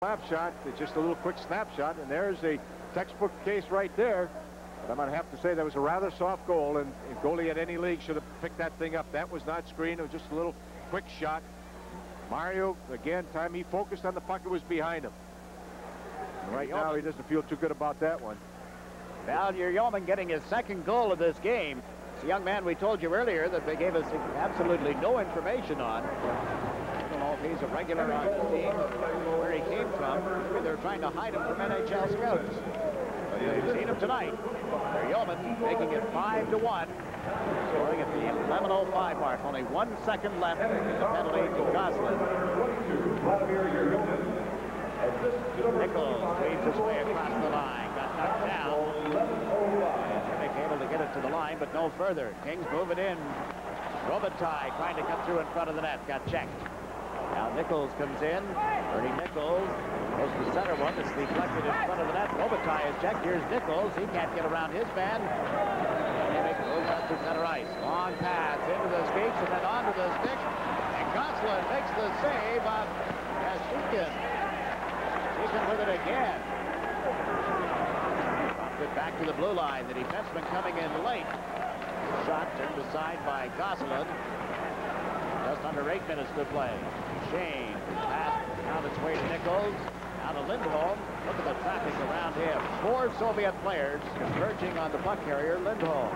Snapshot. It's just a little quick snapshot, and there's a textbook case right there. But I'm going to have to say that was a rather soft goal, and a goalie at any league should have picked that thing up. That was not screened. It was just a little quick shot. Mario, again, time he focused on the puck, it was behind him. And right now, he doesn't feel too good about that one. Val Yeoman getting his second goal of this game. It's a young man we told you earlier that they gave us absolutely no information on. I don't know if he's a regular on the team, where he came from. Maybe they're trying to hide him from NHL scouts. But they've seen him tonight. Yeoman making it 5-1. Scoring at the 11:05 mark. Only 1 second left in the penalty to Gosselin. Nichols weaves his way across the line. Got knocked down. And Khimik able to get it to the line, but no further. Kings move it in. Robitaille trying to cut through in front of the net. Got checked. Now Nichols comes in. Bernie Nichols goes to the center one. It's deflected in front of the net. Robitaille is checked. Here's Nichols. He can't get around his man. Khimik moves up to center ice. Long pass into the skates and then onto the stick. And Gosselin makes the save on Yashkin. Yashkin with it again. Dropped it back to the blue line. The defenseman coming in late. Shot turned aside by Gosselin. Just under 8 minutes to play. Shane pass found its way to Nichols. Now to Lindholm. Look at the traffic around him. 4 Soviet players converging on the puck carrier, Lindholm.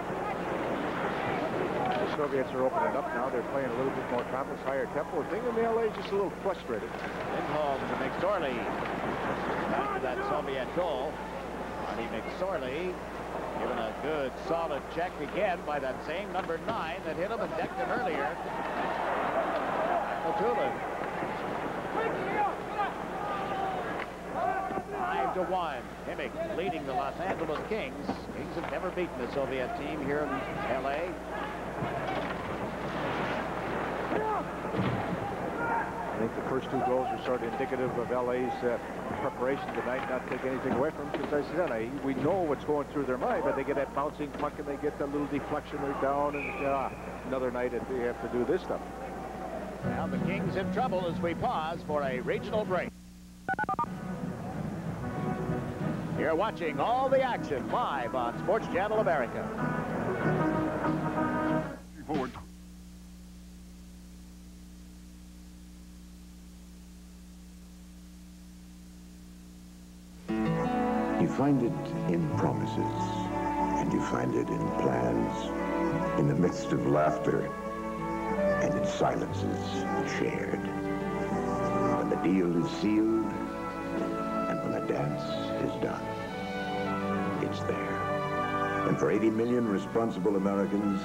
The Soviets are opening up now. They're playing a little bit more confidence, higher tempo. Thing in the LA is just a little frustrated. Lindholm to McSorley. After that Soviet goal. Marty McSorley given a good, solid check again by that same number 9 that hit him and decked him earlier. Matulin. 5-1. Khimik leading the Los Angeles Kings. Kings have never beaten the Soviet team here in L.A. I think the first 2 goals are sort of indicative of LA's preparation tonight, not take anything away from them, because I said, we know what's going through their mind, but they get that bouncing puck and they get that little deflection, they're down, and another night that they have to do this stuff. Now the Kings in trouble as we pause for a regional break. You're watching all the action live on Sports Channel America. Forward. You find it in promises, and you find it in plans, in the midst of laughter, and in silences shared. When the deal is sealed, and when the dance is done, it's there. And for 80 million responsible Americans,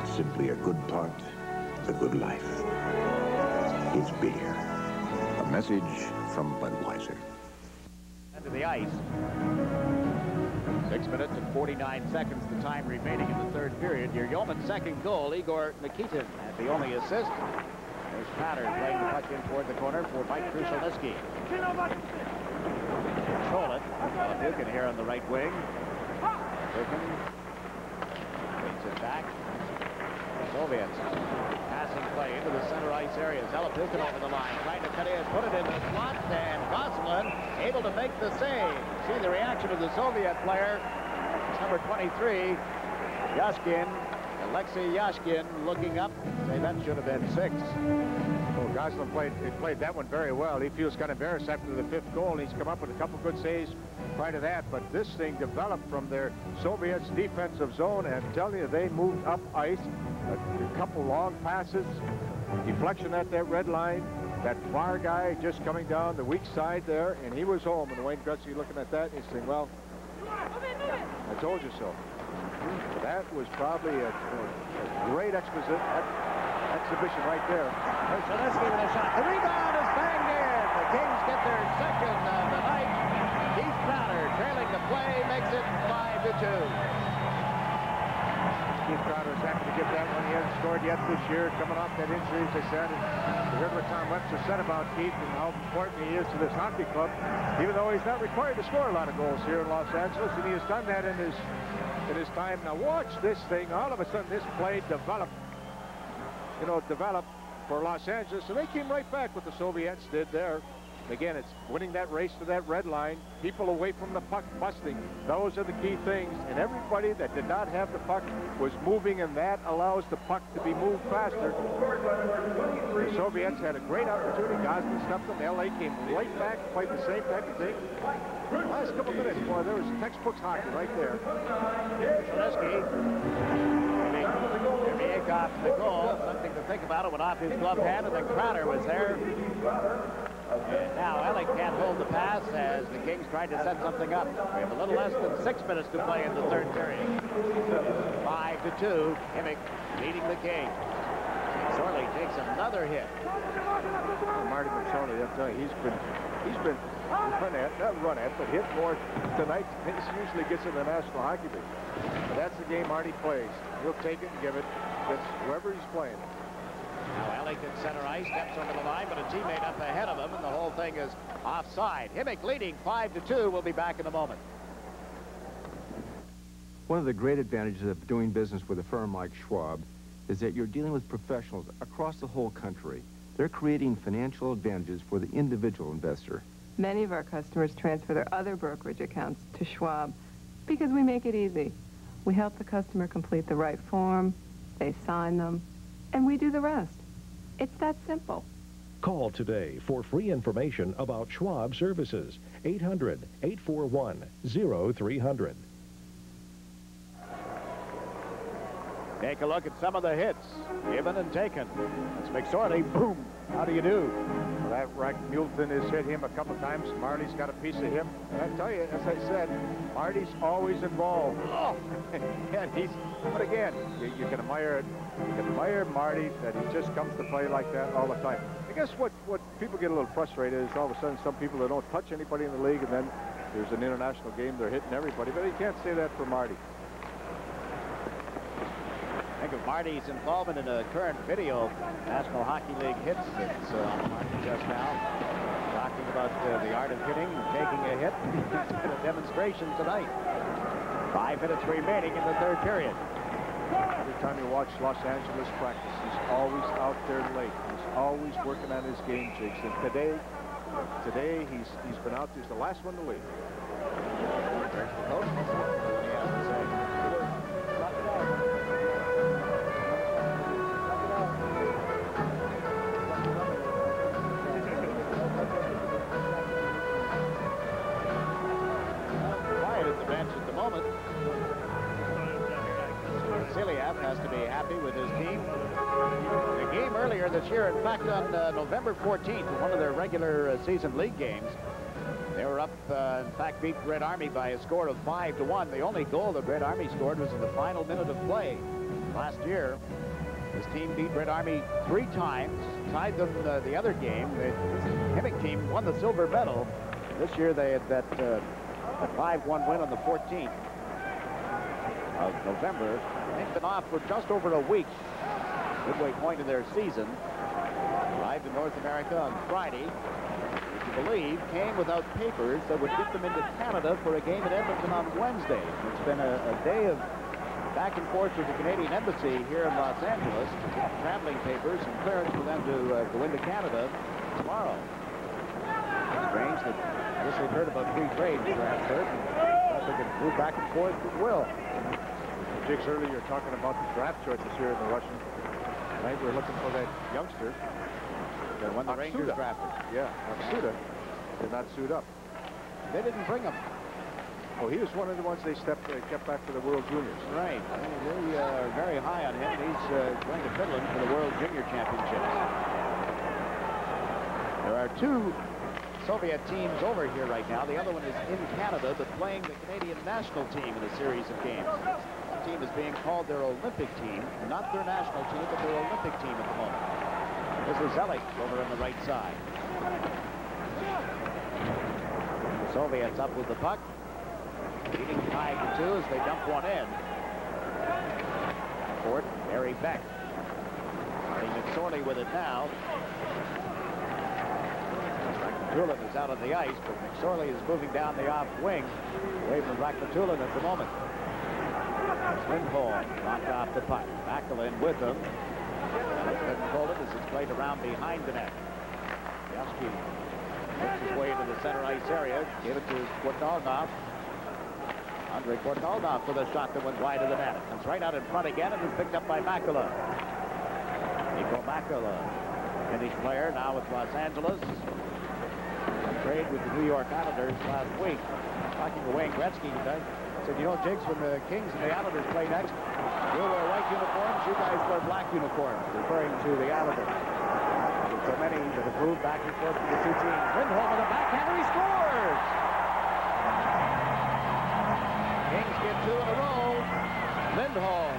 it's simply a good part of the good life. It's beer. A message from Budweiser. To the ice. 6 minutes and 49 seconds, the time remaining in the third period. Your Yeoman's second goal, Igor Nikitin, had the only assist. There's Pattern playing the puck in toward the corner for Mike Krushelnicki. Control it. Dukin here on the right wing. Dukin brings it back. Soviets. Passing play into the center ice area. Zelapukin over the line, trying to cut in, put it in the slot, and Gosselin able to make the save. See the reaction of the Soviet player. It's number 23, Yashkin. Alexei Yashkin looking up. Say that should have been 6. Well, Gosselin played that one very well. He feels kind of embarrassed after the 5th goal. He's come up with a couple good saves prior to that, but this thing developed from their Soviets' defensive zone, and I'm telling you, they moved up ice. A couple long passes, deflection at that red line. That far guy just coming down the weak side there, and he was home. And Wayne Gretzky looking at that, and he's saying, well, I told you so. That was probably a great exhibition right there. Krushelnicki with a shot. The rebound is banged in. The Kings get their second of the night. Keith Crowder trailing the play, makes it 5-2. Keith Crowder is happy to get that one. He hasn't scored yet this year, coming off that injury, as I said. And you heard what Tom Webster said about Keith and how important he is to this hockey club, even though he's not required to score a lot of goals here in Los Angeles, and he has done that in his time. Now watch this thing. All of a sudden, this play developed for Los Angeles, and they came right back what the Soviets did there. Again, it's winning that race to that red line, people away from the puck busting. Those are the key things. And everybody that did not have the puck was moving, and that allows the puck to be moved faster. The Soviets had a great opportunity. Gosling stuffed them. LA came right back, played the same type of thing. Last couple minutes, boy, there was textbooks hockey right there. Khimik off the goal. Something to think about. It went off his glove hand, and then Crowder was there. And now Alec can't hold the pass as the Kings tried to set something up. We have a little less than 6 minutes to play in the third period. 5-2. Khimik leading the Kings. Sorley takes another hit. Marty McSorley, I'll tell you, he's been run at, but hit more tonight than he usually gets in the National Hockey League. But that's the game Marty plays. He'll take it and give it against whoever he's playing. Now Alec in center ice, steps over the line, but a teammate up ahead of him, and the whole thing is offside. Khimik leading 5-2. We'll be back in a moment. One of the great advantages of doing business with a firm like Schwab is that you're dealing with professionals across the whole country. They're creating financial advantages for the individual investor. Many of our customers transfer their other brokerage accounts to Schwab because we make it easy. We help the customer complete the right form, they sign them, and we do the rest. It's that simple. Call today for free information about Schwab services. 800-841-0300. Take a look at some of the hits, given and taken. It's McSorley. Boom. How do you do? Well, that Rack Multon has hit him a couple times. Marty's got a piece of him. And I tell you, as I said, Marty's always involved. Oh, and but again, you can admire it. You can admire Marty that he just comes to play like that all the time. I guess what people get a little frustrated is all of a sudden some people that don't touch anybody in the league, and then there's an international game, they're hitting everybody. But you can't say that for Marty. Think of Marty's involvement in a current video, National Hockey League hits. It's on the market just now. Talking about the art of hitting, taking a hit. It's been a demonstration tonight. 5 minutes remaining in the third period. Every time you watch Los Angeles practice, he's always out there late. He's always working on his game jigs. And today he's been out. He's the last one to leave. There's the coach. What do you have to say? At the moment, Vasilyev has to be happy with his team. The game earlier this year, in fact, on November 14th, one of their regular season league games, they were up, in fact, beat Red Army by a score of 5-1. The only goal that Red Army scored was in the final minute of play. Last year, this team beat Red Army 3 times, tied them the other game. The Khimik team won the silver medal. This year they had that a 5-1 win on the 14th of November. They've been off for just over a week, midway point in their season. Arrived in North America on Friday. If you believe, came without papers that would get them into Canada for a game in Edmonton on Wednesday. It's been a day of back and forth with the Canadian Embassy here in Los Angeles to get traveling papers and clearance for them to go into Canada tomorrow. Strange that I guess they've heard about free trade last third, and thought they could move back and forth at will. Jigs, earlier you're talking about the draft choices here in the Russian. Tonight we're looking for that youngster. The one the Rangers drafted. Yeah, Aksuda did not suit up. They didn't bring him. Oh, he was one of the ones they kept back for the World Juniors. Right. They are very high on him. He's going to Finland for the World Junior Championships. There are 2 Soviet teams over here right now. The other one is in Canada, but playing the Canadian national team in a series of games. The team is being called their Olympic team, not their national team, but their Olympic team at the moment. This is Zelik over on the right side. The Soviets up with the puck. Leading 5-2 as they dump one in. Fort, Barry Beck. Marty McSorley with it now. Rakhmatulin is out on the ice, but McSorley is moving down the off wing, away from Rakhmatulin at the moment. Lindholm knocked off the puck. Macklin with him. Couldn't hold it as it's played around behind the net. Yosky Works his way into the center ice area. Gave it to Kvartalnov. Andrei Kvartalnov with a shot that went wide of the net. It comes right out in front again and is picked up by Makula. Nico Makula, Finnish player, now with Los Angeles. Trade with the New York Islanders last week. Talking to Wayne Gretzky, he said, you know, Jakes, when the Kings and the Islanders play next, we'll wear white uniforms, you guys wear black uniforms, referring to the Islanders. There's so many that have moved back and forth to the two teams. Lindholm with a backhander, he scores! Kings get 2 in a row. Lindholm.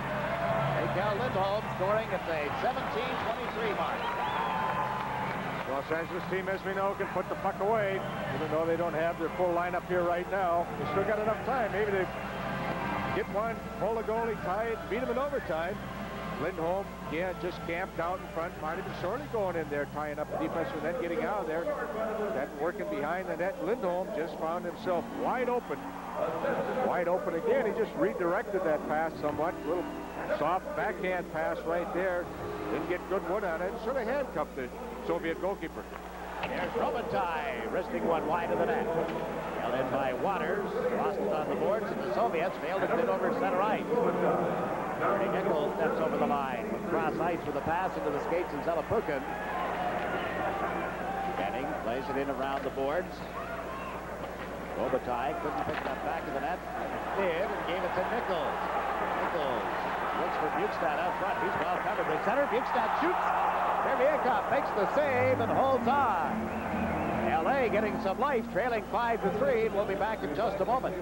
Mikael Lindholm scoring at the 17:23 mark. Los Angeles team, as we know, can put the puck away, even though they don't have their full lineup here right now. They still got enough time, maybe to get one, pull a goalie, tie it, beat him in overtime. Lindholm, yeah, just camped out in front. Marty McSorley going in there, tying up the defense, and then getting out of there. That working behind the net. Lindholm just found himself wide open. Wide open again. He just redirected that pass somewhat. A little soft backhand pass right there. Didn't get good wood on it. Sort of handcuffed the Soviet goalkeeper. There's Robitaille, wristing one wide of the net. Held in by Waters. Lost it on the boards, and the Soviets failed to get over center ice. Bernie Nichols steps over the line with cross ice with a pass into the skates of Zelepukin. Benning plays it in around the boards. Robitaille couldn't pick that back of the net. Did, and gave it to Nichols. Nichols looks for Bukestad out front. He's well covered. The center, Bukestad shoots. Terviakov makes the save and holds on. LA getting some life, trailing 5-3. We'll be back in just a moment.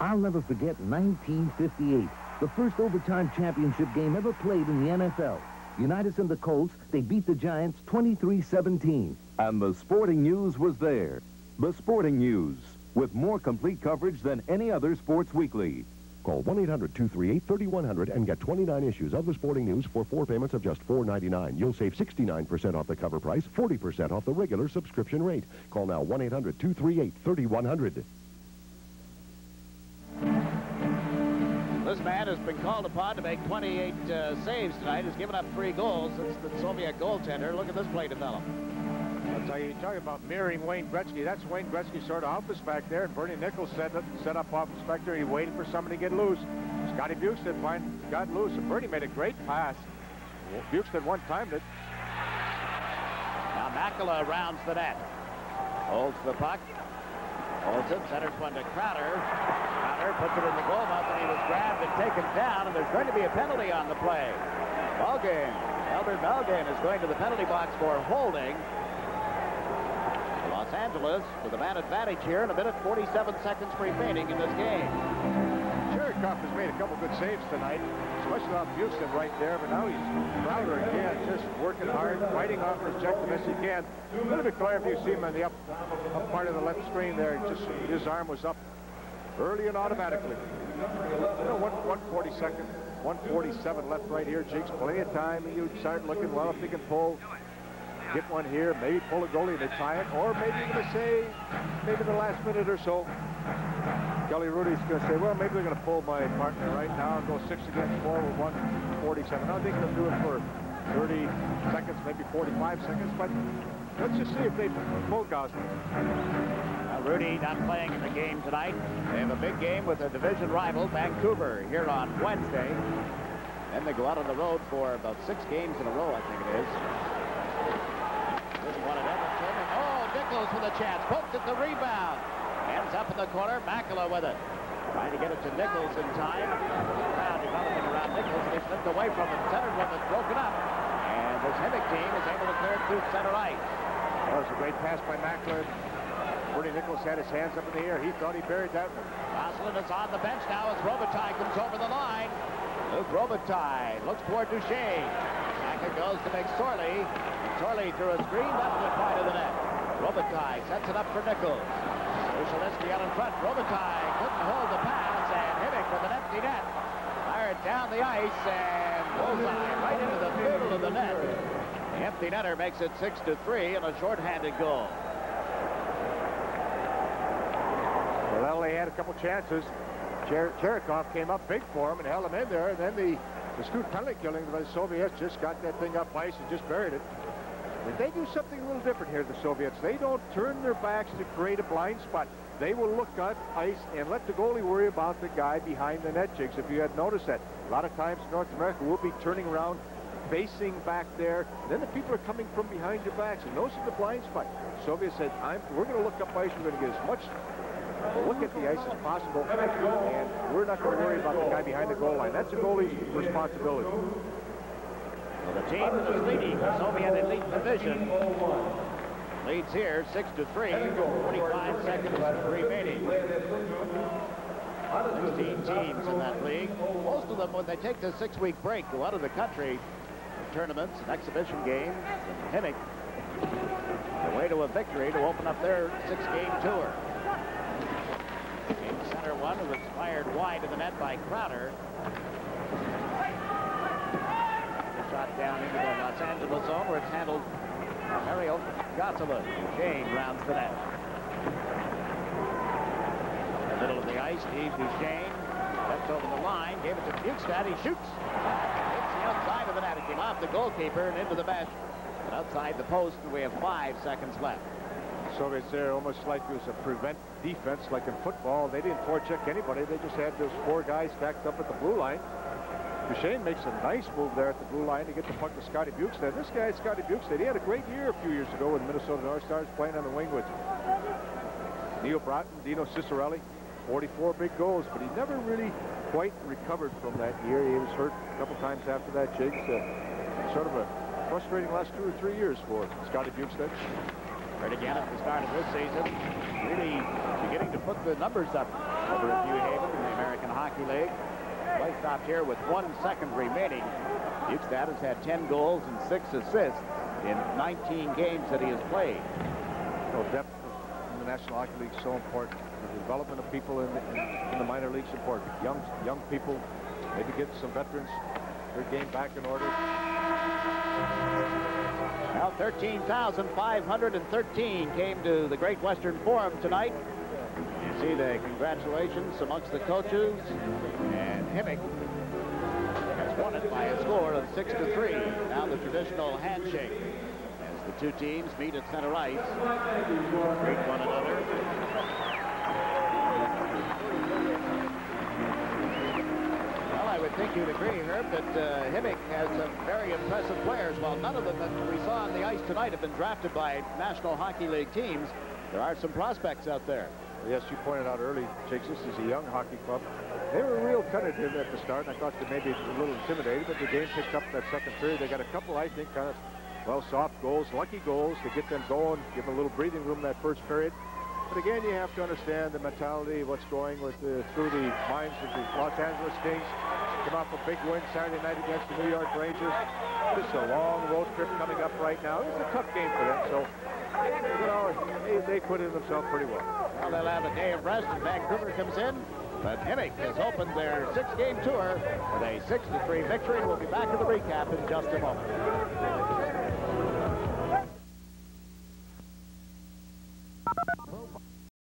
I'll never forget 1958, the first overtime championship game ever played in the NFL. Unitas and the Colts, they beat the Giants 23-17. And the Sporting News was there. The Sporting News, with more complete coverage than any other sports weekly. Call 1-800-238-3100 and get 29 issues of the Sporting News for 4 payments of just $4.99. You'll save 69% off the cover price, 40% off the regular subscription rate. Call now 1-800-238-3100. This man has been called upon to make 28 saves tonight. Has given up 3 goals since the Soviet goaltender. Look at this play develop. I'll tell you, you talk about mirroring Wayne Gretzky. That's Wayne Gretzky sort of office back there, and Bernie Nichols set up office back there. He waited for somebody to get loose. Scotty Bukestad got loose, and Bernie made a great pass. Bukestad one-timed it. Now Makula rounds the net. Holds the puck. Holds it, centers one to Crowder. Crowder puts it in the goal mouth, and he was grabbed and taken down, and there's going to be a penalty on the play. Malgin, Albert Malgin is going to the penalty box for holding. Los Angeles with a man advantage here, and a minute 47 seconds remaining in this game. Chirikov has made a couple good saves tonight, especially off Bukestad right there, but now he's Crowder again, just working hard, fighting off his check the best he can. A little bit clear if you see him on the up part of the left screen there, just his arm was up early and automatically. You know, 147 left right here, Jakes, plenty of time, and you start looking, well, if they can get one here, maybe pull a goalie to tie it, or maybe you're going to say, maybe the last minute or so, Kelly Rudy's going to say, well, maybe they're going to pull my partner right now and go 6 against 4 with 147. I think they'll do it for 30 seconds, maybe 45 seconds, but let's just see if they pull Gosling. Rudy not playing in the game tonight. They have a big game with a division rival, Vancouver, here on Wednesday. Then they go out on the road for about 6 games in a row, I think it is. One at Edmonton, and Nichols with a chance. Pokes at the rebound. Ends up in the corner. Makula with it. Trying to get it to Nichols in time. Crowd developing around Nichols, and he slipped away from it. Centered one that's broken up. And the Khimik team is able to clear it through center ice. That was a great pass by Makula. Bernie Nichols had his hands up in the air. He thought he buried that one. Gosselin is on the bench now as Robitaille comes over the line. Luke Robitaille looks toward Duchesne. Back it goes to McSorley. McSorley through a screen. That's the point of the net. Robitaille sets it up for Nichols. Vucevic out in front. Robitaille couldn't hold the pass, and Khimik with an empty net. Fired down the ice, and bullseye right into the middle of the net. The empty netter makes it 6-3 and a shorthanded goal. Well, they had a couple chances. Chirikov came up big for him and held him in there, and then the astute penalty killing by the Soviets just got that thing up ice and just buried it. But they do something a little different here, the Soviets. They don't turn their backs to create a blind spot. They will look at ice and let the goalie worry about the guy behind the net, Jigs. If you had noticed that, a lot of times in North America, we'll be turning around, facing back there. Then the people are coming from behind your backs, and those are the blind spot. The Soviets said, we're going to look up ice. We're going to get as much look at the ice as possible, and we're not going to worry about the guy behind the goal line. That's the goalie's responsibility. Well, the team that is leading the Soviet Elite Division leads here 6-3, 45 seconds remaining. 16 teams in that league. Most of them, when they take this 6-week break, go out of the country for tournaments and exhibition games. And Khimik, the way to a victory to open up their 6-game tour. In center one, who was fired wide of the net by Crowder. Shot down into the Los Angeles zone where it's handled Ariel Gossela. Duchesne rounds the net. In the middle of the ice, Steve Duchesne steps over the line, gave it to Bukestad. He shoots. It's the outside of the net. It came off the goalkeeper and into the mesh. But outside the post, and we have 5 seconds left. Soviets there almost like it was a prevent defense, like in football. They didn't forecheck anybody. They just had those 4 guys stacked up at the blue line. Duchesne makes a nice move there at the blue line to get the puck to Scotty Bukestad. This guy, Scotty Bukestad, he had a great year a few years ago with Minnesota North Stars playing on the wing with Neil Broughton, Dino Cicerelli. 44 big goals, but he never really quite recovered from that year. He was hurt a couple times after that, Jigs. Sort of a frustrating last 2 or 3 years for Scotty Bukestad. Right again at the start of this season, really beginning to put the numbers up over at New Haven in the American Hockey League. Play stopped here with 1 second remaining. Bukestad has had 10 goals and 6 assists in 19 games that he has played. Well, depth in the National Hockey League is so important. The development of people in the minor leagues is important. Young people, maybe get some veterans, their game back in order. Now 13,513 came to the Great Western Forum tonight. You see the congratulations amongst the coaches, and Khimik has won it by a score of 6-3. Now the traditional handshake as the 2 teams meet at center ice, greet one another. Well, I would think you'd agree, Herb, that Khimik has some very impressive players. While none of them that we saw on the ice tonight have been drafted by National Hockey League teams, there are some prospects out there. Yes, you pointed out early, Jakes, this is a young hockey club. They were real tentative at the start, and I thought they maybe a little intimidated, but the game picked up that second period. They got a couple, I think, kind of, well, soft goals, lucky goals to get them going, give them a little breathing room that first period. But again, you have to understand the mentality of what's going with through the minds of the Los Angeles Kings. Come off a big win Saturday night against the New York Rangers. This is a long road trip coming up right now. It's a tough game for them, so, you know, they put in themselves pretty well. Well, they'll have a day of rest, and Vancouver comes in. But Khimik has opened their 6-game tour with a 6-3 victory. We'll be back to the recap in just a moment.